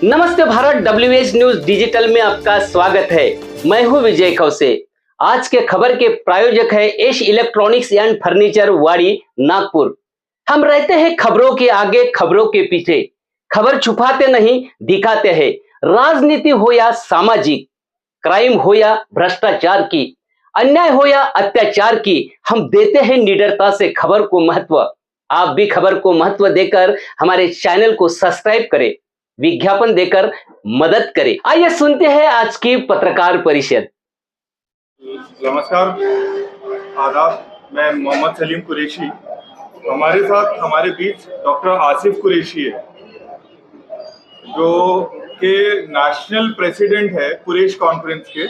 नमस्ते Bharat, WH news digital में आपका स्वागत है। मैं हूं विजय खौसे। आज के खबर के प्रायोजक है एश इलेक्ट्रॉनिक्स एंड फर्नीचर, वाड़ी, नागपुर। हम रहते हैं खबरों के आगे, खबरों के पीछे। खबर छुपाते नहीं, दिखाते हैं। राजनीति हो या सामाजिक, क्राइम हो या भ्रष्टाचार की, अन्याय हो या अत्याचार की, हम देते हैं निडरता से खबर को महत्व। आप भी खबर को महत्व देकर हमारे चैनल को सब्सक्राइब करें, विज्ञापन देकर मदद करें। आइए सुनते हैं आज की पत्रकार परिषद। नमस्कार, आदाब। मैं मोहम्मद सलीम कुरैशी। हमारे साथ हमारे बीच डॉक्टर आसिफ कुरैशी है, जो के नेशनल प्रेसिडेंट है कुरैश कॉन्फ्रेंस के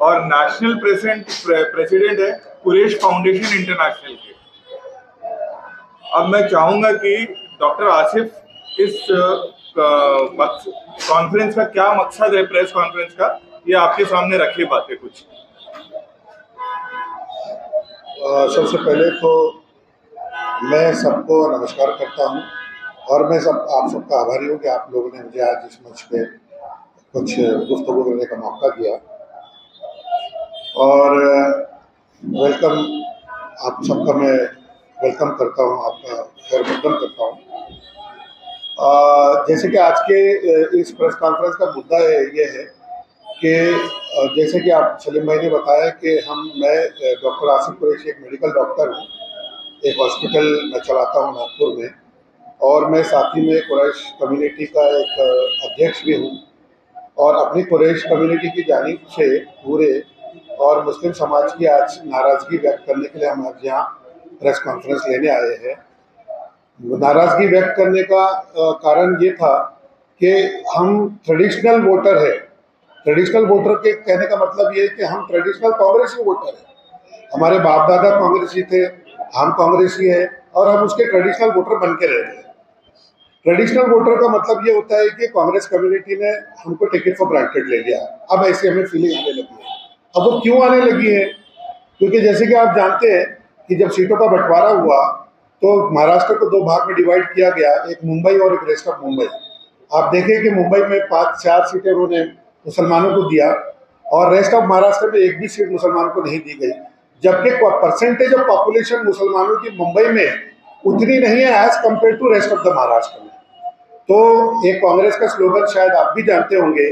और नेशनल प्रेसिडेंट है कुरैश फाउंडेशन इंटरनेशनल के। अब मैं चाहूंगा कि डॉक्टर आसिफ इस कॉन्फ्रेंस का क्या मकसद है, प्रेस कॉन्फ्रेंस का, ये आपके सामने रखे बातें कुछ। सबसे पहले तो मैं सबको नमस्कार करता हूं और मैं आप सबका आभारी हूं कि आप लोगों ने मुझे आज इस मंच पे कुछ गुफ्तगू करने का मौका दिया और वेलकम, आप सबका मैं वेलकम करता हूं, आपका खैर मकदम करता हूं। जैसे कि आज के इस प्रेस कॉन्फ्रेंस का मुद्दा ये है कि जैसे कि आप सलीम भाई ने बताया कि मैं डॉक्टर आसिफ कुरैशी एक मेडिकल डॉक्टर हूँ, एक हॉस्पिटल मैं चलाता हूँ नागपुर में, और मैं साथ ही में कुरैश कम्युनिटी का एक अध्यक्ष भी हूँ। और अपनी कुरैश कम्युनिटी की जानिब से पूरे और मुस्लिम समाज की आज नाराज़गी व्यक्त करने के लिए हम आज यहाँ प्रेस कॉन्फ्रेंस लेने आए हैं। नाराज़गी व्यक्त करने का कारण ये था कि हम ट्रेडिशनल वोटर है। ट्रेडिशनल वोटर के कहने का मतलब ये है कि हम ट्रेडिशनल कांग्रेसी वोटर हैं। हमारे बाप दादा कांग्रेसी थे, हम कांग्रेसी हैं और हम उसके ट्रेडिशनल वोटर बन के रह गए। ट्रेडिशनल वोटर का मतलब ये होता है कि कांग्रेस कम्युनिटी ने हमको टिकट फॉर ग्रांटेड ले लिया। अब ऐसे हमें फीलिंग आने लगी है। अब वो क्यों आने लगी है? क्योंकि जैसे कि आप जानते हैं कि जब सीटों का बंटवारा हुआ तो महाराष्ट्र को दो भाग में डिवाइड किया गया, एक मुंबई और एक रेस्ट ऑफ मुंबई। आप देखें कि मुंबई में 5-4 सीटें उन्होंने मुसलमानों को दिया और रेस्ट ऑफ महाराष्ट्र में एक भी सीट मुसलमानों को नहीं दी गई, जबकि परसेंटेज ऑफ पॉपुलेशन मुसलमानों की मुंबई में उतनी नहीं है as compare to rest of the Maharashtra में। तो एक कांग्रेस का स्लोगन शायद आप भी जानते होंगे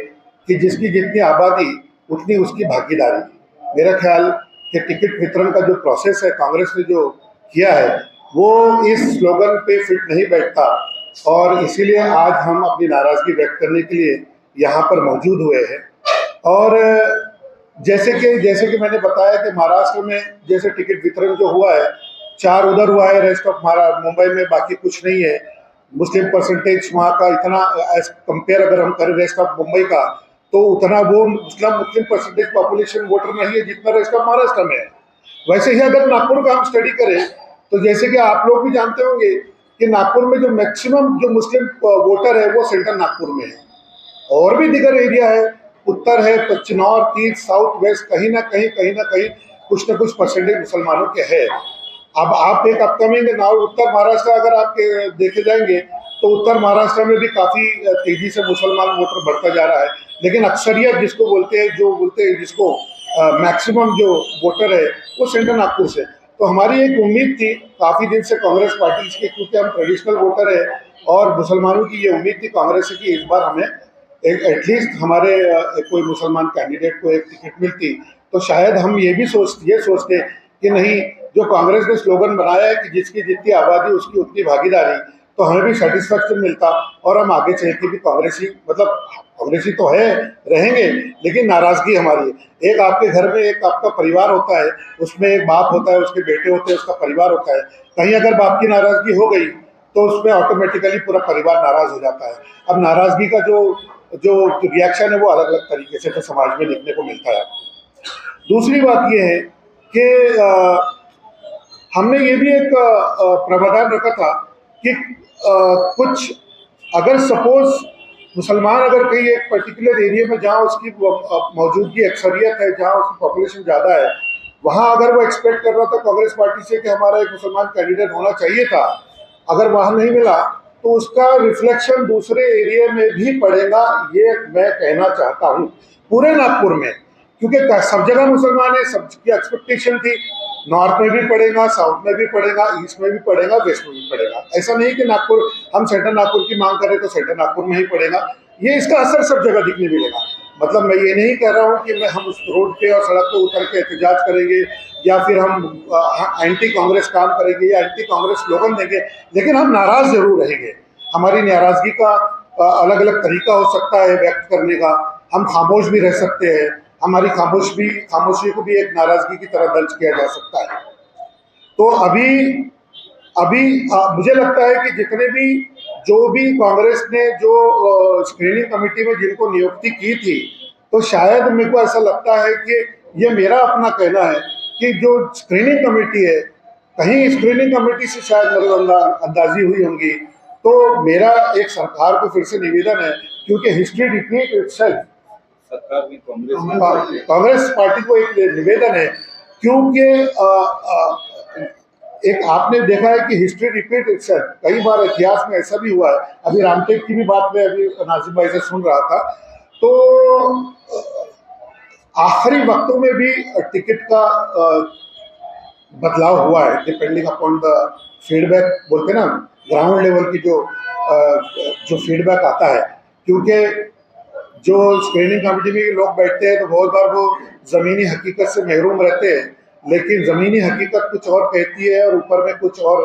कि जिसकी जितनी आबादी उतनी उसकी भागीदारी। मेरा ख्याल कि टिकट वितरण का जो प्रोसेस है कांग्रेस ने जो किया है वो इस स्लोगन पे फिट नहीं बैठता, और इसीलिए आज हम अपनी नाराज़गी व्यक्त करने के लिए यहाँ पर मौजूद हुए हैं। और जैसे कि मैंने बताया कि महाराष्ट्र में जैसे टिकट वितरण जो हुआ है, 4 उधर हुआ है, रेस्ट ऑफ मुंबई में बाकी कुछ नहीं है। मुस्लिम परसेंटेज वहाँ का इतना एज कंपेयर अगर हम करें रेस्ट ऑफ मुंबई का, तो उतना वो मुस्लिम परसेंटेज पॉपुलेशन वोटर नहीं है जितना रेस्ट ऑफ महाराष्ट्र में है। वैसे ही अगर नागपुर का हम स्टडी करें तो जैसे कि आप लोग भी जानते होंगे कि नागपुर में जो मैक्सिमम जो मुस्लिम वोटर है वो सेंट्रल नागपुर में है, और भी दिगर एरिया है, उत्तर है, पश्चिम, नॉर्थ, ईस्ट, साउथ, वेस्ट, कहीं ना कहीं कुछ ना कुछ परसेंटेज मुसलमानों के है। अब आप एक अपकमिंग उत्तर महाराष्ट्र अगर आप देखे जाएंगे तो उत्तर महाराष्ट्र में भी काफ़ी तेजी से मुसलमान वोटर बढ़ता जा रहा है, लेकिन अक्सरियत जिसको बोलते हैं जिसको मैक्सिमम जो वोटर है वो सेंट्रल नागपुर से। तो हमारी एक उम्मीद थी काफ़ी दिन से कांग्रेस पार्टी की, क्योंकि हम ट्रेडिशनल वोटर है और मुसलमानों की ये उम्मीद थी कांग्रेस से कि इस बार हमें एक एटलीस्ट हमारे कोई मुसलमान कैंडिडेट को एक टिकट मिलती, तो शायद हम ये सोचते कि नहीं, जो कांग्रेस ने स्लोगन बनाया है कि जिसकी जितनी आबादी उसकी उतनी भागीदारी, तो हमें भी सेटिस्फेक्शन मिलता और हम आगे चल के भी कांग्रेसी तो है, रहेंगे, लेकिन नाराज़गी हमारी है। एक आपके घर में एक आपका परिवार होता है, उसमें एक बाप होता है, उसके बेटे होते हैं, उसका परिवार होता है। कहीं अगर बाप की नाराज़गी हो गई तो उसमें ऑटोमेटिकली पूरा परिवार नाराज़ हो जाता है। अब नाराज़गी का जो रिएक्शन है वो अलग अलग तरीके से तो समाज में देखने को मिलता है। दूसरी बात ये है कि हमने ये भी एक प्रावधान रखा था कि कुछ अगर सपोज मुसलमान अगर कहीं एक पर्टिकुलर एरिया में जहाँ उसकी मौजूदगी अक्सरियत है, जहाँ उसकी पॉपुलेशन ज़्यादा है, वहाँ अगर वो एक्सपेक्ट कर रहा था कांग्रेस पार्टी से कि हमारा एक मुसलमान कैंडिडेट होना चाहिए था, अगर वहाँ नहीं मिला तो उसका रिफ्लेक्शन दूसरे एरिया में भी पड़ेगा, ये मैं कहना चाहता हूँ पूरे नागपुर में, क्योंकि सब जगह मुसलमान है, सबकी एक्सपेक्टेशन थी। नॉर्थ में भी पड़ेगा, साउथ में भी पड़ेगा, ईस्ट में भी पड़ेगा, वेस्ट में भी पड़ेगा। ऐसा नहीं कि नागपुर, हम सेंट्रल नागपुर की मांग करें तो सेंट्रल नागपुर में ही पड़ेगा, ये इसका असर सब जगह दिखने मिलेगा। मतलब मैं ये नहीं कह रहा हूँ कि हम उस रोड पे और सड़क पे उतर के एहतजाज करेंगे या फिर हम एंटी कांग्रेस काम करेंगे या एंटी कांग्रेस स्लोगन देंगे, लेकिन हम नाराज जरूर रहेंगे। हमारी नाराजगी का अलग अलग तरीका हो सकता है व्यक्त करने का, हम खामोश भी रह सकते हैं, हमारी खामोशी को भी एक नाराजगी की तरह दर्ज किया जा सकता है। तो अभी मुझे लगता है कि जितने भी जो भी कांग्रेस ने जो स्क्रीनिंग कमेटी में जिनको नियुक्ति की थी, तो शायद मेरे को ऐसा लगता है कि ये मेरा अपना कहना है कि जो स्क्रीनिंग कमेटी है, कहीं स्क्रीनिंग कमेटी से शायद नजरअंदाजी हुई होंगी। तो मेरा एक सरकार को फिर से निवेदन है, क्योंकि हिस्ट्री रिपीट इटसेल्फ, सरकार भी कांग्रेस पार्टी को एक निवेदन है, क्योंकि एक आपने देखा है कि हिस्ट्री रिपीट इटसेल्फ, कई बार इतिहास में ऐसा भी हुआ है। अभी रामटेक की भी बात मैं अभी नाजिम भाई से सुन रहा था, तो आखिरी वक्तों में भी टिकट का बदलाव हुआ है, डिपेंडिंग अपॉन द फीडबैक, बोलते ना ग्राउंड लेवल की जो फीडबैक आता है। क्योंकि जो स्क्रीनिंग कमेटी में लोग बैठते हैं तो बहुत बार वो ज़मीनी हकीकत से महरूम रहते हैं, लेकिन ज़मीनी हकीकत कुछ और कहती है और ऊपर में कुछ और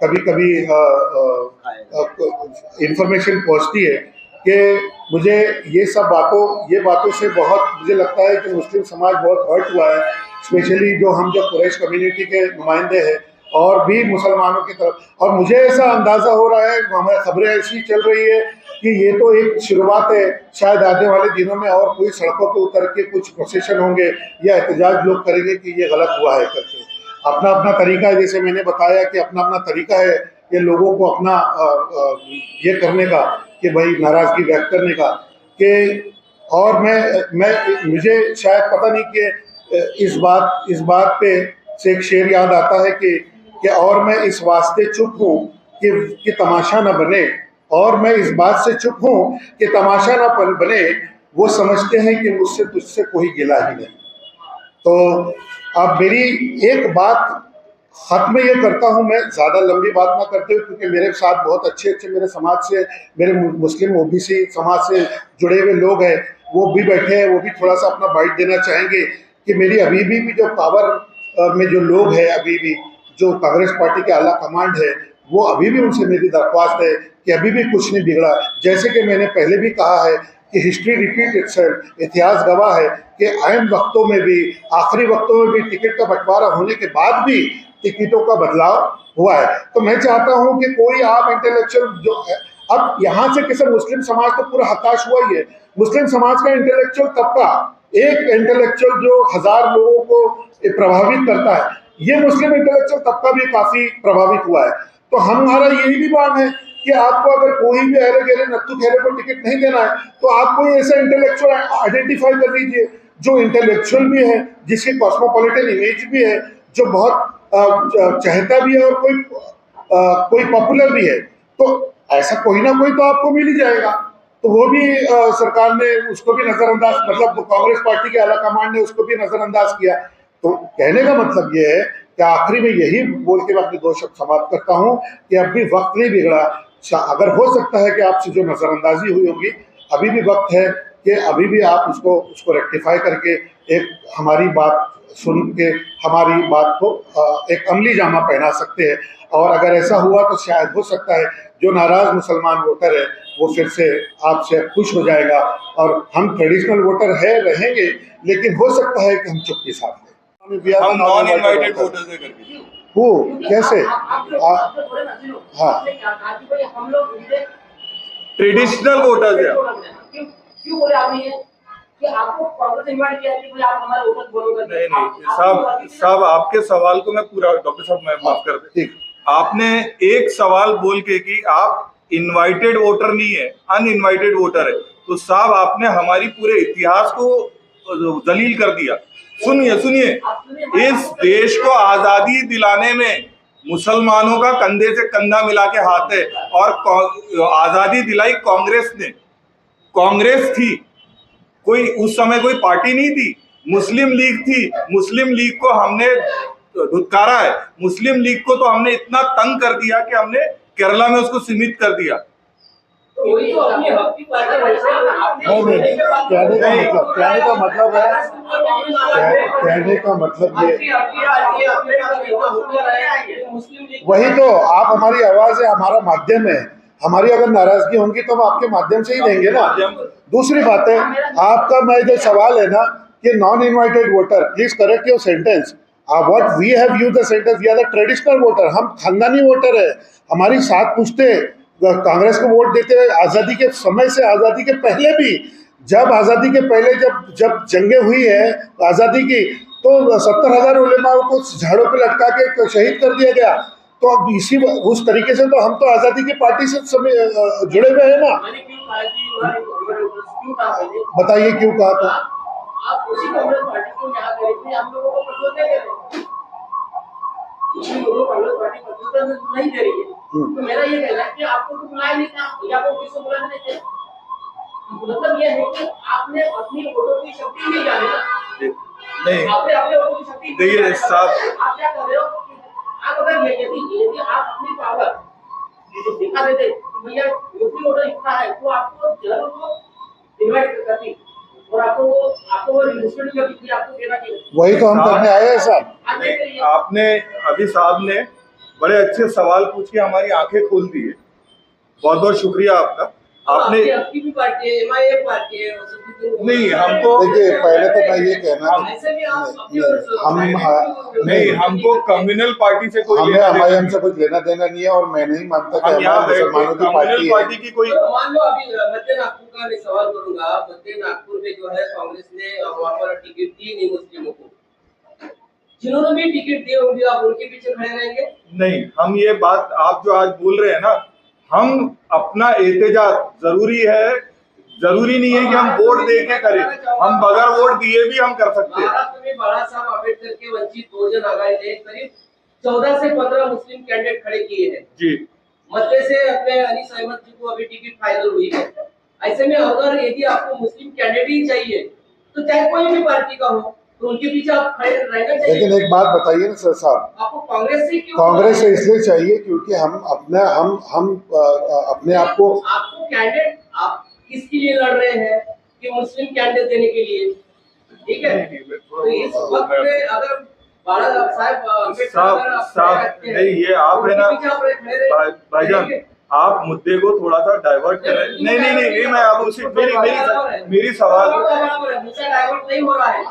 कभी कभी इंफॉर्मेशन पहुंचती है कि मुझे ये बातों से बहुत मुझे लगता है कि मुस्लिम समाज बहुत हर्ट हुआ है, स्पेशली जो कुरैश कम्युनिटी के नुमाइंदे हैं और भी मुसलमानों की तरफ। और मुझे ऐसा अंदाज़ा हो रहा है, हमारी खबरें ऐसी चल रही है कि ये तो एक शुरुआत है, शायद आने वाले दिनों में और कोई सड़कों पर उतर के कुछ प्रोसेशन होंगे या एहतजाज लोग करेंगे कि ये गलत हुआ है करके। अपना अपना तरीका है, जैसे मैंने बताया कि अपना अपना तरीका है ये लोगों को अपना ये करने का कि भाई नाराज़गी व्यक्त करने का कि। और मैं मुझे शायद पता नहीं कि इस बात पे से एक शेर याद आता है कि और मैं इस वास्ते चुप हूँ कि तमाशा न बने, और मैं इस बात से चुप हूँ कि तमाशा न बने, वो समझते हैं कि मुझसे तुझसे कोई गिला ही नहीं। तो अब मेरी एक बात खत्म ये करता हूँ, मैं ज़्यादा लंबी बात ना करते हुए, क्योंकि मेरे साथ बहुत अच्छे मेरे समाज से, मेरे मुस्लिम ओबीसी समाज से जुड़े हुए लोग हैं, वो भी बैठे हैं, वो भी थोड़ा सा अपना बाइट देना चाहेंगे कि मेरी अभी भी जो पावर में जो लोग हैं, अभी भी जो कांग्रेस पार्टी के आला कमांड है, वो अभी भी उनसे मेरी दरख्वास्त है कि अभी भी कुछ नहीं बिगड़ा। जैसे कि मैंने पहले भी कहा है कि हिस्ट्री रिपीट इटसेल्फ, इतिहास गवाह है कि अहम वक्तों में भी, आखिरी वक्तों में भी टिकट का बंटवारा होने के बाद भी टिकटों का बदलाव हुआ है। तो मैं चाहता हूं कि कोई आप इंटेलेक्चुअल जो है, अब यहाँ से किसी मुस्लिम समाज तो पूरा हताश हुआ ही है। मुस्लिम समाज का इंटेलेक्चुअल तबका, एक इंटेलेक्चुअल जो 1000 लोगों को प्रभावित करता है, ये मुस्लिम इंटेलेक्चुअल तबका भी काफी प्रभावित हुआ है। तो हमारा यही भी मांग है कि आपको अगर कोई भी अहले गहरे नत्थु खेरे को टिकट नहीं देना है, तो आप कोई ऐसा इंटेलेक्चुअल आइडेंटिफाई कर लीजिए जो इंटेलेक्चुअल भी है, जिसकी कॉस्मोपॉलिटन इमेज भी है, जो बहुत चाहता भी है और कोई पॉपुलर भी है। तो ऐसा कोई ना कोई तो आपको मिल ही जाएगा। तो वो भी सरकार ने उसको भी नजरअंदाज, मतलब कांग्रेस पार्टी के आला कमांड ने उसको भी नजरअंदाज किया। तो कहने का मतलब ये है कि आखिरी में यही बोल के मैं अपने 2 शब्द समाप्त करता हूँ कि अब भी वक्त नहीं बिगड़ा। अगर हो सकता है कि आपसे जो नजरअंदाजी हुई होगी, अभी भी वक्त है कि अभी भी आप उसको रेक्टिफाई करके एक हमारी बात सुन के हमारी बात को एक अमली जामा पहना सकते हैं। और अगर ऐसा हुआ तो शायद हो सकता है जो नाराज मुसलमान वोटर है वो फिर से आपसे खुश हो जाएगा, और हम ट्रेडिशनल वोटर रहेंगे, लेकिन हो सकता है कि हम चुप्पी साध लें। हम नॉन इनवाइटेड वोटर्स है करके वो कैसे? हाँ, ट्रेडिशनल वोटर्स है। क्यों बोले आपने ये कि आपको कांग्रेस इनवाइट किया कि आप हमारे वोटर बोलो? नहीं साहब आपके सवाल को मैं पूरा, डॉक्टर साहब मैं माफ कर दे, आपने एक सवाल बोल के कि आप इनवाइटेड वोटर नहीं है, अनइनवाइटेड वोटर है, तो साहब आपने हमारी पूरे इतिहास को जलील कर दिया। सुनिए इस देश को आजादी दिलाने में मुसलमानों का कंधे से कंधा मिला के हाथ है। और आजादी दिलाई कांग्रेस ने, कांग्रेस थी, कोई उस समय कोई पार्टी नहीं थी, मुस्लिम लीग थी। मुस्लिम लीग को हमने धुतकारा है, मुस्लिम लीग को तो हमने इतना तंग कर दिया कि हमने केरला में उसको सीमित कर दिया। वही तो अपनी हक की पार्टी नहीं, कहने का मतलब है, कहने का मतलब ये, वही तो, आप हमारी आवाज है, हमारा माध्यम है, हमारी अगर नाराजगी होंगी तो हम आपके माध्यम से ही देंगे ना। दूसरी बात है, आपका मैं जो सवाल है ना कि non invited voter, please correct your sentence. What we have used the sentence, we are the traditional voter, हम खानदानी वोटर है। हमारी साथ पूछते कांग्रेस को वोट देते हुए आज़ादी के समय से, आज़ादी के पहले भी, जब आज़ादी के पहले जब जंगें हुई है आज़ादी की, तो 70,000 उलेमाओं को झाड़ों पे लटका के शहीद कर दिया गया। तो अब इसी उस तरीके से तो हम तो आज़ादी की पार्टी से जुड़े हुए हैं ना। बताइए क्यों कहा था? आप उसी कांग्रेस पार्टी को यहाँ गए थे, हम लोगों को प्रचोदन दे रहे थे, उसी लोगों को कांग्रेस पार्टी प्रचोदन नहीं दे रही है। तो मेरा ये कहना है कि आपको तो बुलाया नहीं था, या आपको किसको बुलाने नहीं थे? मतलब ये है कि आपने अपनी वोटों की शक्ति नहीं जानी ना। नहीं, आपने अपने वोटों की शक्ति देखिए साहब, आप क्या कर रहे हो? आप अगर यदि आप अपनी पावर दिखा देते भैया मुस्लिम वोटर इतना है, तो आपको जरूर को इन्वाइट करती और आपको रिस्पेक्ट करती, आपको देना चाहिए। वही तो हम करने आए हैं साहब। आपने अभी साहब ने बड़े अच्छे सवाल पूछ के हमारी आंखें खोल दी है, बहुत बहुत शुक्रिया आपका। आपने आपकी भी पार्टी है, एमआईएम पार्टी है, नहीं, हमको देखिए पहले तो मैं ये कहना, नहीं, हमको कम्युनल पार्टी से कोई हमें एमआईएम से कुछ लेना देना नहीं है, और मैं नहीं मानता कि मुसलमानों की पार्टी की कोई। मान लो अभी मध्य नागपुर का मैं सवाल करूंगा, मध्य नागपुर में जो है कांग्रेस ने वहाँ पर टिकट दी नहीं मुस्लिमों को, जिन्होंने भी टिकट दिए होंगे आप उनके पीछे खड़े रहेंगे? नहीं, हम ये बात आप जो आज बोल रहे हैं ना, हम अपना एहतजाज जरूरी है, जरूरी नहीं है कि हम वोट दे के करें, हम बगैर वोट दिए भी हम कर सकते हैं। महाराष्ट्र में बाबा साहब अम्बेडकर के वंचित बहुजन आघाड़ी ने करीब 14 से 15 मुस्लिम कैंडिडेट खड़े किए हैं जी। मध्य से अपने अनीस अहमद जी को अभी टिकट फाइनल हुई है। ऐसे में अगर यदि आपको मुस्लिम कैंडिडेट ही चाहिए तो चाहे कोई भी पार्टी का हो, तो उनके पीछे आप खड़े रहना चाहिए। लेकिन एक बात बताइए ना सर साहब, आपको कांग्रेस से क्यों? कांग्रेस से इसलिए चाहिए क्योंकि हम अपने आप को कैंडिडेट आप किसके लिए लड़ रहे हैं कि मुस्लिम कैंडिडेट देने के लिए, ठीक है? तो इस वक्त में अगर बाला साहब नहीं, ये आप है ना भाईजान, आप मुद्दे को थोड़ा सा डाइवर्ट कर रहे हैं। नहीं, मैं अब उसी मेरी सवाल डाइवर्ट नहीं हो रहा है,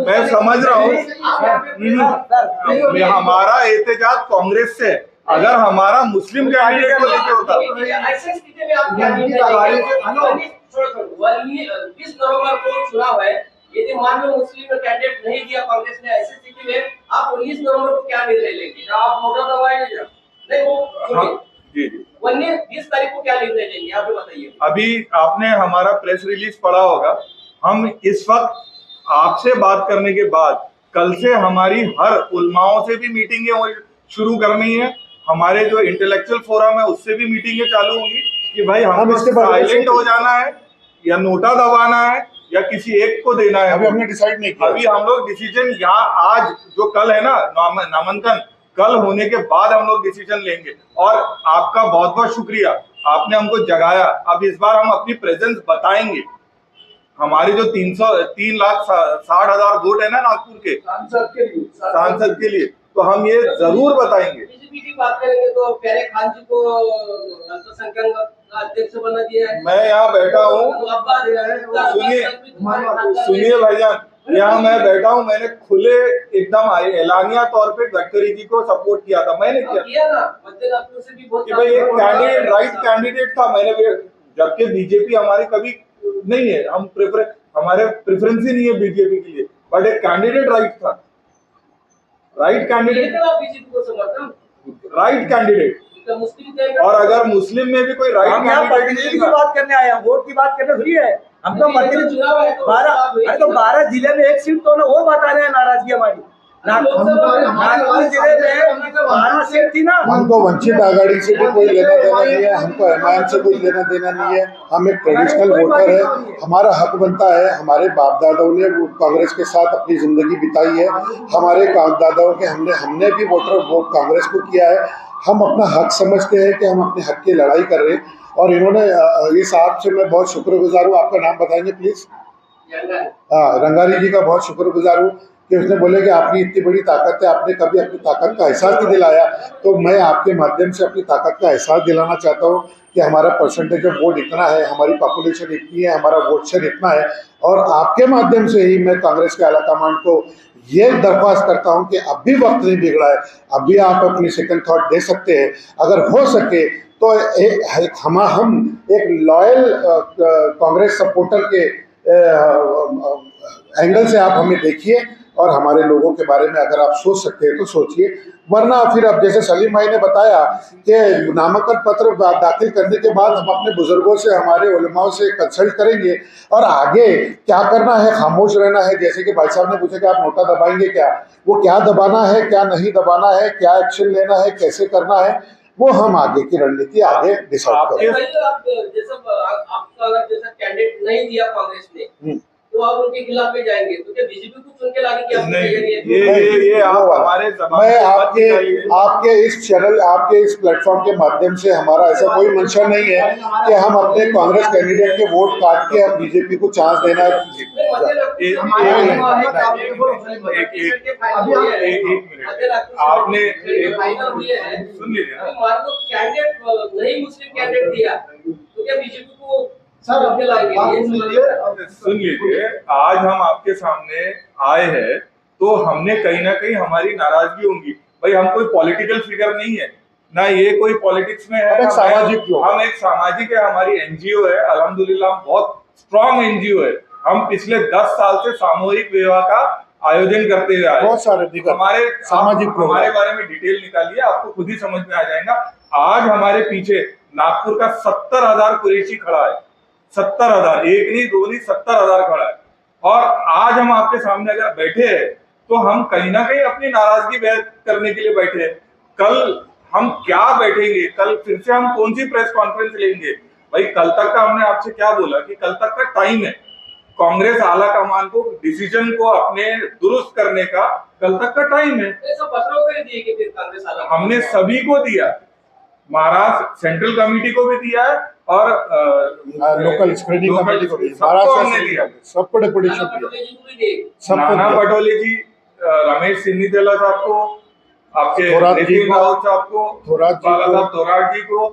मैं समझ रहा हूँ। हमारा एहतजाज कांग्रेस से, अगर हमारा मुस्लिम कैंडिडेट को लेके होता, 20 नवंबर को चुनाव है, यदि मान लो मुस्लिम कैंडिडेट नहीं दिया कांग्रेस ने, ऐसी स्थिति में आप 19 नवंबर को क्या निर्णय लेंगे? आप मोटा दबाएंगे? नहीं, वो जी 20 तारीख को क्या निर्णय लेंगे आप बताइए। अभी आपने हमारा प्रेस रिलीज पढ़ा होगा, हम इस वक्त आपसे बात करने के बाद कल से हमारी हर उलमाओं से भी मीटिंगें शुरू करनी है, हमारे जो इंटेलेक्चुअल फोरम है उससे भी मीटिंगें चालू होंगी कि भाई हमको साइलेंट हो जाना है या नोटा दबाना है या किसी एक को देना है। अभी हमने डिसाइड नहीं किया। अभी हम लोग डिसीजन यहाँ आज जो कल है ना नामांकन, कल होने के बाद हम लोग डिसीजन लेंगे। और आपका बहुत बहुत शुक्रिया, आपने हमको जगाया। अब इस बार हम अपनी प्रेजेंस बताएंगे। हमारे जो 3,60,000 वोट है ना नागपुर के सांसद के लिए, तो हम ये जरूर बताएंगे। बीजेपी की बात करेंगे तो प्यारे खान जी को अल्पसंख्यक अध्यक्ष बना दिया है। मैं यहाँ बैठा हूँ, सुनिए भाईजान, यहाँ मैं बैठा हूँ, मैंने खुले एकदम एलानिया तौर पे गडकरी जी को सपोर्ट किया था। मैंने किया ना, कि भाई एक कैंडिडेट राइट कैंडिडेट था। मैंने जबकि बीजेपी हमारी कभी नहीं है, हमारे प्रेफरेंस ही नहीं है बीजेपी के लिए, बट एक कैंडिडेट राइट था, राइट कैंडिडेट, बीजेपी को समर्थन, राइट कैंडिडेट। और अगर मुस्लिम में भी कोई राइट कैंडिडेट की बात करने आए हैं, वोट की बात करने फ्री है हम तो। 12 जिले में एक सीट तो ना, वो बता रहे हैं नाराजगी हमारी। नागपुर जिले में 12 सीट थी ना। हमको वंचित आघाड़ी से भी कोई लेना देना नहीं है, हमको एमआईएम से कोई लेना देना नहीं है। हम एक ट्रेडिशनल वोटर है, हमारा हक बनता है। हमारे बाप दादाओं ने कांग्रेस के साथ अपनी जिंदगी बिताई है, हमारे दादाओं के हमने भी वोट कांग्रेस को किया है। हम अपना हक समझते हैं कि हम अपने हक की लड़ाई कर रहे हैं और इन्होंने इस आपसे मैं बहुत शुक्रगुजार हूँ। आपका नाम बताएंगे प्लीज? हाँ, रंगारी जी का बहुत शुक्रगुजार हूँ कि उसने बोले कि आपकी इतनी बड़ी ताकत है, आपने कभी अपनी ताकत का एहसास नहीं दिलाया। तो मैं आपके माध्यम से अपनी ताकत का एहसास दिलाना चाहता हूँ कि हमारा परसेंटेज ऑफ वोट इतना है, हमारी पॉपुलेशन इतनी है, हमारा वोट शेयर इतना है। और आपके माध्यम से ही मैं कांग्रेस के आला कमान को ये दरख्वास्त करता हूं कि अब भी वक्त नहीं बिगड़ा है, अब भी आप अपनी सेकंड थॉट दे सकते हैं। अगर हो सके तो हम एक लॉयल कांग्रेस सपोर्टर के एंगल से आप हमें देखिए और हमारे लोगों के बारे में अगर आप सोच सकते हैं तो सोचिए। वरना फिर अब जैसे सलीम भाई ने बताया कि नामांकन पत्र दाखिल करने के बाद हम अपने बुजुर्गों से, हमारे उलमाओं से कंसल्ट करेंगे और आगे क्या करना है, खामोश रहना है। जैसे कि भाई साहब ने पूछा कि आप नोटा दबाएंगे क्या, वो क्या दबाना है, क्या नहीं दबाना है, क्या एक्शन लेना है, कैसे करना है, वो हम आगे की रणनीति आगे डिसाइड करेंगे। आपका अगर जैसा कैंडिडेट नहीं दिया कांग्रेस ने तो आप उनके खिलाफ में जाएंगे, तो क्या बीजेपी को चुन के लाने की आपकी तैयारी है? ये आप हमारे मैं आपके इस चैनल, आपके इस प्लेटफॉर्म के माध्यम से हमारा ऐसा कोई मंशा नहीं है कि हम अपने कांग्रेस कैंडिडेट के वोट काट के अब बीजेपी को चांस देना है। आपने सुन लीजिए, कैंडिडेट नहीं मुस्लिम कैंडिडेट दिया तो क्या बीजेपी को सुन लीजिए, आज हम आपके सामने आए हैं तो हमने कहीं ना कहीं हमारी नाराजगी होंगी। भाई हम कोई पॉलिटिकल फिगर नहीं है ना, ये कोई पॉलिटिक्स में है, हम एक सामाजिक है, हमारी एनजीओ है। अल्हम्दुलिल्लाह हम बहुत स्ट्रॉन्ग एनजीओ है। हम पिछले 10 साल से सामूहिक विवाह का आयोजन करते हुए आए, बहुत सारे हमारे सामाजिक हमारे बारे में डिटेल निकालिए, आपको खुद ही समझ में आ जाएगा। आज हमारे पीछे नागपुर का 70,000 कुरैशी खड़ा है, 70,000, एक नहीं दो नहीं 70,000 खड़ा है। और आज हम आपके सामने अगर बैठे हैं तो हम कहीं ना कहीं अपनी नाराजगी व्यक्त करने के लिए बैठे हैं। कल हम क्या बैठेंगे, कल फिर से हम कौन सी प्रेस कॉन्फ्रेंस लेंगे? भाई कल तक का हमने आपसे क्या बोला कि कल तक का टाइम है, कांग्रेस आला कमान को डिसीजन को अपने दुरुस्त करने का कल तक का टाइम है। हमने सभी को दिया, महाराष्ट्र सेंट्रल कमेटी को भी दिया है और लोकल स्क्रीनिंग कमेटी को भी, महाराष्ट्र दिया, सबको डेपुटेशन दिया। नाना पटोले जी, रमेश सिन्नीतेला साहब को, आपके नितिन राउत साहब को, बाला साहब थोराट जी को,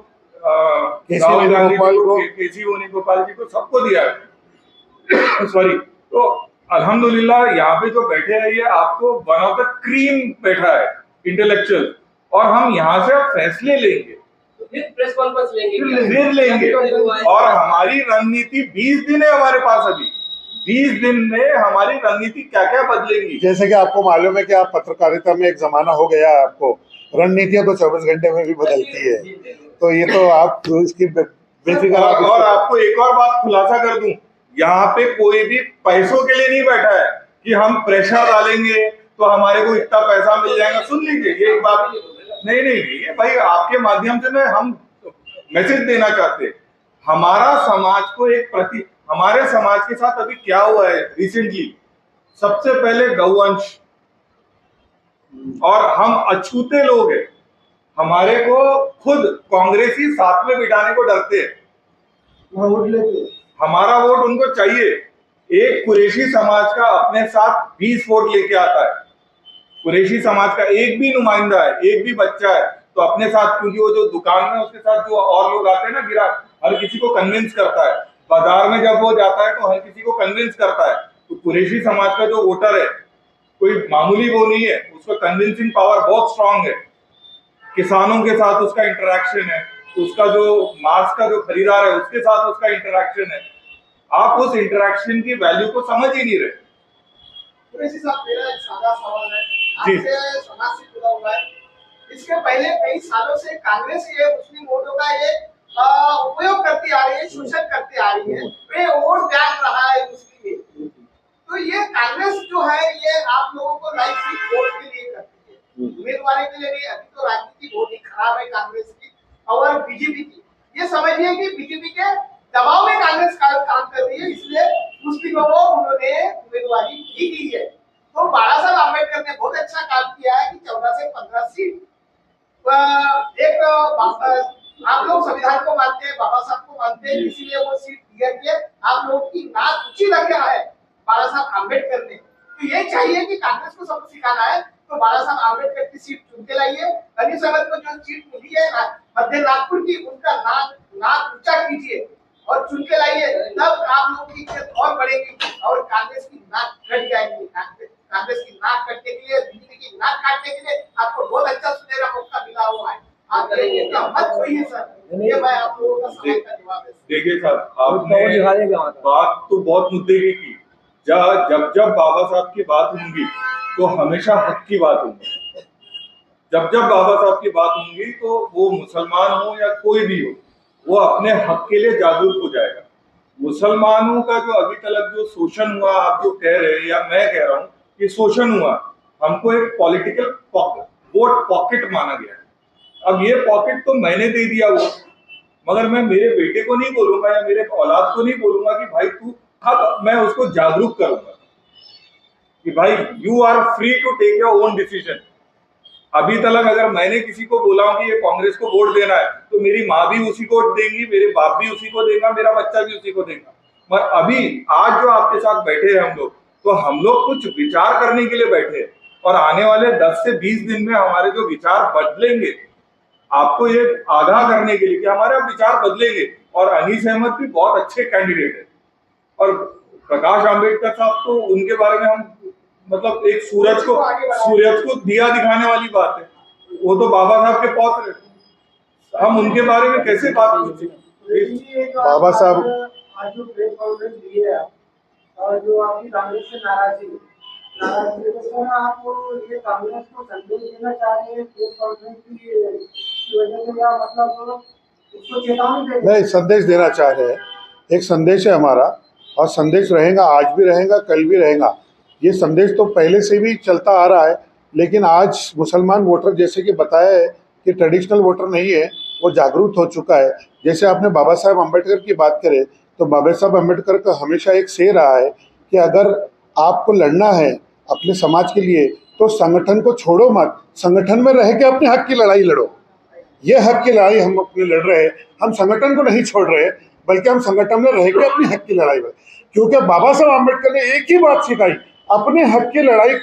राहुल गांधी को, केसी वेणुगोपाल जी को, सबको दिया है। सॉरी, तो अल्हम्दुलिल्लाह यहाँ पे जो बैठे हैं ये आपको वन ऑफ द क्रीम बैठा है, इंटेलेक्चुअल, और हम यहाँ से अब फैसले लेंगे, प्रेस कॉन्फ्रेंस लेंगे और हमारी रणनीति 20 दिन है हमारे पास। अभी 20 दिन में हमारी रणनीति क्या क्या बदलेगी। जैसे कि आपको मालूम है कि आप पत्रकारिता में एक जमाना हो गया है, आपको रणनीतियां तो 24 घंटे में भी बदलती है, तो ये तो आप इसकी बेफिक्र। और आपको एक और बात खुलासा कर दूं, यहाँ पे कोई भी पैसों के लिए नहीं बैठा है कि हम प्रेशर डालेंगे तो हमारे को इतना पैसा मिल जाएगा। सुन लीजिए, ये एक बात नहीं है भाई, आपके माध्यम से मैं हम मैसेज देना चाहते, हमारा समाज को एक प्रति, हमारे समाज के साथ अभी क्या हुआ है रिसेंटली, सबसे पहले गौवंश, और हम अछूते लोग हैं, हमारे को खुद कांग्रेसी साथ में बिठाने को डरते हैं, हमारा वोट उनको चाहिए। एक कुरैशी समाज का अपने साथ 20 वोट लेके आता है, कुरैशी समाज का एक भी नुमाइंदा है, एक भी बच्चा है तो अपने साथ, क्योंकि वो जो दुकान में उसके साथ जो और लोग आते हैं ना गिराक, हर किसी को कन्विंस करता है, बाजार में जब वो जाता है तो हर किसी को कन्विंस करता है। तो कुरैशी समाज का जो वोटर है कोई मामूली वो नहीं है, उसका कन्विंसिंग पावर बहुत स्ट्रांग है। किसानों के साथ उसका इंटरेक्शन है, उसका जो मांस का जो खरीदार है उसके साथ उसका इंटरेक्शन है। आप उस इंटरेक्शन की वैल्यू को समझ ही नहीं रहे। मेरा एक सादा सवाल है, आपसे समाज से जुड़ा हुआ है। इसके पहले कई सालों से कांग्रेस ये मुस्लिम वोटों का ये उपयोग करती आ रही है, शोषण करती आ रही है, वे वोट बैंक रहा है मुस्लिम। तो ये कांग्रेस जो है ये आप लोगों को लाइफ सीट वोट के लिए करती है, उम्मीदवार के लिए नहीं। अभी तो राजनीति बहुत ही खराब है कांग्रेस की और बीजेपी की। ये समझिए कि बीजेपी के दबाव में कांग्रेस काम कर रही है, इसलिए मुस्लिमों को उन्होंने उम्मीदवारी भी दी है। तो बाबा साहब आम्बेडकर ने बहुत अच्छा काम किया है कि 14 से 15 सीट एक आप लोग संविधान को मानते हैं, बाबा साहब को मानते हैं, इसीलिए वो सीट दिया गया। आप लोगों की नाक ऊंची रखा है बाबा साहब आम्बेडकर ने। तो ये चाहिए कि कांग्रेस को सबक सिखाना है तो बाबा साहब आम्बेडकर की सीट चुन के लाइए। अनिस अहमद को जो सीट मिली है मध्य नागपुर की, उनका नाक ऊंचा कीजिए और चुन के लाइए, तब आप लोगों की इज्जत और बढ़ेगी और कांग्रेस की नाक कट जाएगी। कांग्रेस की नाक कटने के लिए, बीजेपी की नाक काटने के लिए आपको बहुत अच्छा सुनहरा मौका मिला हुआ है। आप मत खोइए सर, ये मैं आप लोगों का सवाल का जवाब है। देखिए सर, आपने बात तो बहुत मुद्दे की जब जब बाबा साहब की बात होंगी तो हमेशा हक की बात होगी। जब जब बाबा साहब की बात होंगी तो वो मुसलमान हो या कोई भी हो, वो अपने हक के लिए जागरूक हो जाएगा। मुसलमानों का जो अभी तक जो शोषण हुआ, आप जो कह रहे हैं या मैं कह रहा हूँ कि शोषण हुआ, हमको एक पॉलिटिकल वोट पॉकेट माना गया है। अब ये पॉकेट तो मैंने दे दिया वो, मगर मैं मेरे बेटे को नहीं बोलूंगा या मेरे औलाद को नहीं बोलूंगा कि भाई तू, अब मैं उसको जागरूक करूंगा कि भाई you are free to take your own decision. अभी तक अगर मैंने किसी को बोला कि ये कांग्रेस को वोट देना है तो मेरी माँ भी उसी को देंगी, मेरे बाप भी उसी को देगा, मेरा बच्चा भी उसी को देगा। मगर अभी आज जो आपके साथ बैठे हैं हम लोग, तो हम लोग कुछ विचार करने के लिए बैठे हैं और आने वाले 10 से 20 दिन में हमारे जो विचार बदलेंगे, आपको ये आगाह करने के लिए कि हमारे विचार बदलेंगे। और अनीस अहमद भी बहुत अच्छे कैंडिडेट है और प्रकाश आंबेडकर साहब तो उनके बारे में हम मतलब एक सूरज को दिया दिखाने वाली बात है, वो तो बाबा साहब के पौत्र है, हम उनके बारे में कैसे बात कर सकते। बाबा साहब आज जो प्रेस कॉन्फ्रेंस दी है और जो आपकी कांग्रेस से नाराजगी तो आप ये कांग्रेस को संदेश देना चाह रहे हैं प्रेस कॉन्फ्रेंस की वजह से, या मतलब उसको चेतावनी दे? नहीं, संदेश देना चाह रहे हैं। एक संदेश है हमारा और संदेश रहेगा, आज भी रहेगा, कल भी रहेगा। ये संदेश तो पहले से भी चलता आ रहा है, लेकिन आज मुसलमान वोटर, जैसे कि बताया है कि ट्रेडिशनल वोटर नहीं है, वो जागरूक हो चुका है। जैसे आपने बाबा साहब अम्बेडकर की बात करें तो बाबा साहब अम्बेडकर का हमेशा एक शेर रहा है कि अगर आपको लड़ना है अपने समाज के लिए तो संगठन को छोड़ो मत, संगठन में रह के अपने हक की लड़ाई लड़ो। ये हक की लड़ाई हम अपने लड़ रहे हैं, हम संगठन को नहीं छोड़ रहे, बल्कि हम संगठन में रह के अपने हक की लड़ाई लड़। क्योंकि बाबा साहब अम्बेडकर ने एक ही बात सिखाई, अपने हक की लड़ाई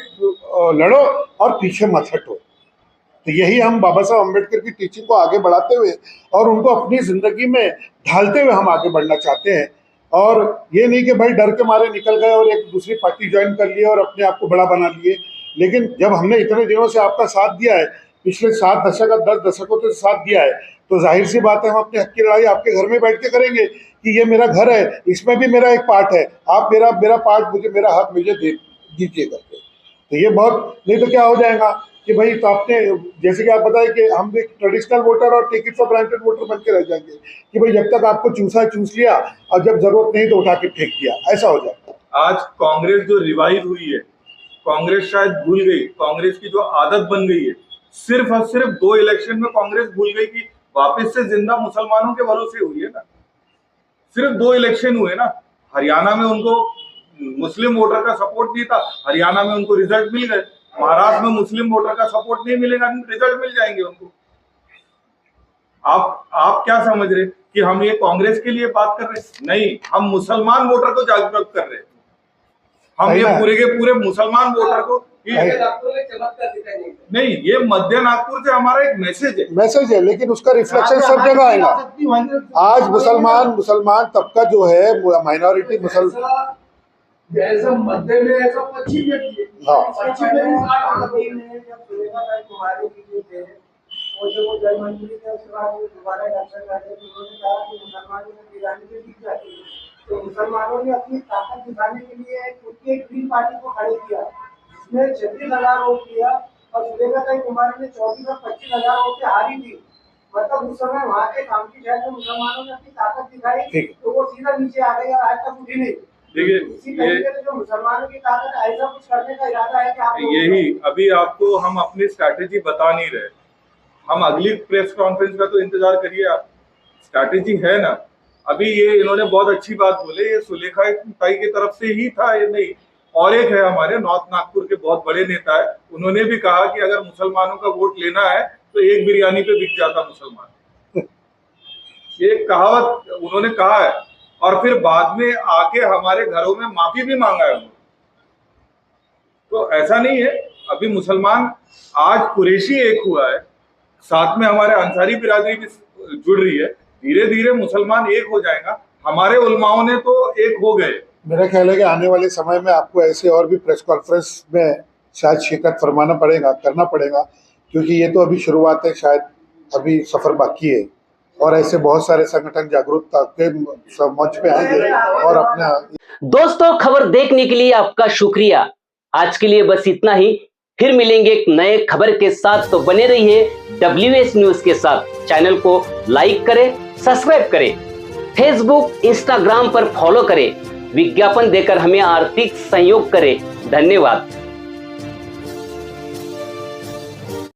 लड़ो और पीछे मत हटो। तो यही हम बाबा साहब अम्बेडकर की टीचिंग को आगे बढ़ाते हुए और उनको अपनी ज़िंदगी में ढालते हुए हम आगे बढ़ना चाहते हैं। और ये नहीं कि भाई डर के मारे निकल गए और एक दूसरी पार्टी ज्वाइन कर लिए और अपने आप को बड़ा बना लिए। लेकिन जब हमने इतने दिनों से आपका साथ दिया है, पिछले 7 दशक 10 दशकों से साथ दिया है, तो जाहिर सी बात है हम अपने हक की लड़ाई आपके घर में बैठ के करेंगे कि ये मेरा घर है, इसमें भी मेरा एक पार्ट है, आप मेरा पार्ट मुझे, मेरा हक मुझे दे दीजिए करके। तो ये बहुत, नहीं तो क्या हो जाएगा कि भाई तो आपने, जैसे कि आप बताएं कि हम एक ट्रेडिशनल वोटर और टिकट फॉर ग्रांटेड वोटर बन के रह जाएंगे कि भाई जब तक आपको चूसा चूस लिया और जब जरूरत नहीं तो उठा के फेंक दिया, ऐसा हो जाएगा। आज कांग्रेस जो रिवाइव हुई है, कांग्रेस शायद भूल गई, कांग्रेस की जो आदत बन गई है, सिर्फ और सिर्फ 2 इलेक्शन में कांग्रेस भूल गई कि वापस से जिंदा मुसलमानों के भरोसे हुई है ना। सिर्फ 2 इलेक्शन हुए ना, हरियाणा में उनको मुस्लिम वोटर का सपोर्ट नहीं था, हरियाणा में उनको रिजल्ट मिल गए। महाराष्ट्र में मुस्लिम वोटर का सपोर्ट नहीं मिलेगा, रिजल्ट मिल जाएंगे उनको। आप क्या समझ रहे कि हम ये कांग्रेस के लिए बात कर रहे हैं? नहीं, हम मुसलमान वोटर को जागरूक कर रहे हैं। हम ये पूरे के पूरे मुसलमान वोटर को नहीं, ये मध्य नागपुर से हमारा एक मैसेज है, लेकिन उसका रिफ्लेक्शन सब जगह आएगा। आज मुसलमान तबका जो है, माइनॉरिटी मुसलमान जैसा मध्य में ऐसा पश्चिम में भी है। पश्चिम में कुमारी जी थे और जब वो जल मंत्री थे उसके बाद दोबारा इलेक्शन लड़े तो उन्होंने कहा कि मुसलमानों में गिराने से दिख जाती है। तो मुसलमानों ने अपनी ताकत दिखाने के लिए उनकी एक ग्रीन पार्टी को खड़े किया जिसने 36,000 वोट किया और सुलेखा कुमारी ने 24 और 25,000 वोट से हारी थी। मतलब उस समय वहाँ के कामकी शहर में मुसलमानों ने अपनी ताकत दिखाई तो वो सीधा नीचे आ गई और आज तक उठी नहीं। देखिए इसी तरीके से जो मुसलमानों की ताकत है, ऐसा कुछ करने का इरादा है कि आप लोगों को- यही अभी आपको हम अपनी स्ट्रैटेजी बता नहीं रहे, हम अगली प्रेस कॉन्फ्रेंस का तो इंतजार करिए आप। स्ट्रैटेजी है ना, अभी ये इन्होंने बहुत अच्छी बात बोले, ये सुलेखा ताई की तरफ से ही था, ये नहीं। और एक है हमारे नॉर्थ नागपुर के बहुत बड़े नेता है, उन्होंने भी कहा कि अगर मुसलमानों का वोट लेना है तो एक बिरयानी पे बिक जाता मुसलमान। ये कहावत उन्होंने कहा है, और फिर बाद में आके हमारे घरों में माफी भी मांगा है उन्होंने। तो ऐसा नहीं है, अभी मुसलमान आज कुरैशी एक हुआ है, साथ में हमारे अंसारी बिरादरी भी जुड़ रही है, धीरे धीरे मुसलमान एक हो जाएगा। हमारे उलमाओं ने तो एक हो गए। मेरा ख्याल है कि आने वाले समय में आपको ऐसे और भी प्रेस कॉन्फ्रेंस में शायद शिरकत फरमाना पड़ेगा, करना पड़ेगा, क्योंकि ये तो अभी शुरुआत है, शायद अभी सफ़र बाकी है और ऐसे बहुत सारे संगठन जागरूकता के मंच पे आएंगे और अपना। दोस्तों, खबर देखने के लिए आपका शुक्रिया। आज के लिए बस इतना ही, फिर मिलेंगे एक नए खबर के साथ। तो बने रहिए WH न्यूज के साथ। चैनल को लाइक करें, सब्सक्राइब करें, फेसबुक इंस्टाग्राम पर फॉलो करें, विज्ञापन देकर हमें आर्थिक सहयोग करें। धन्यवाद।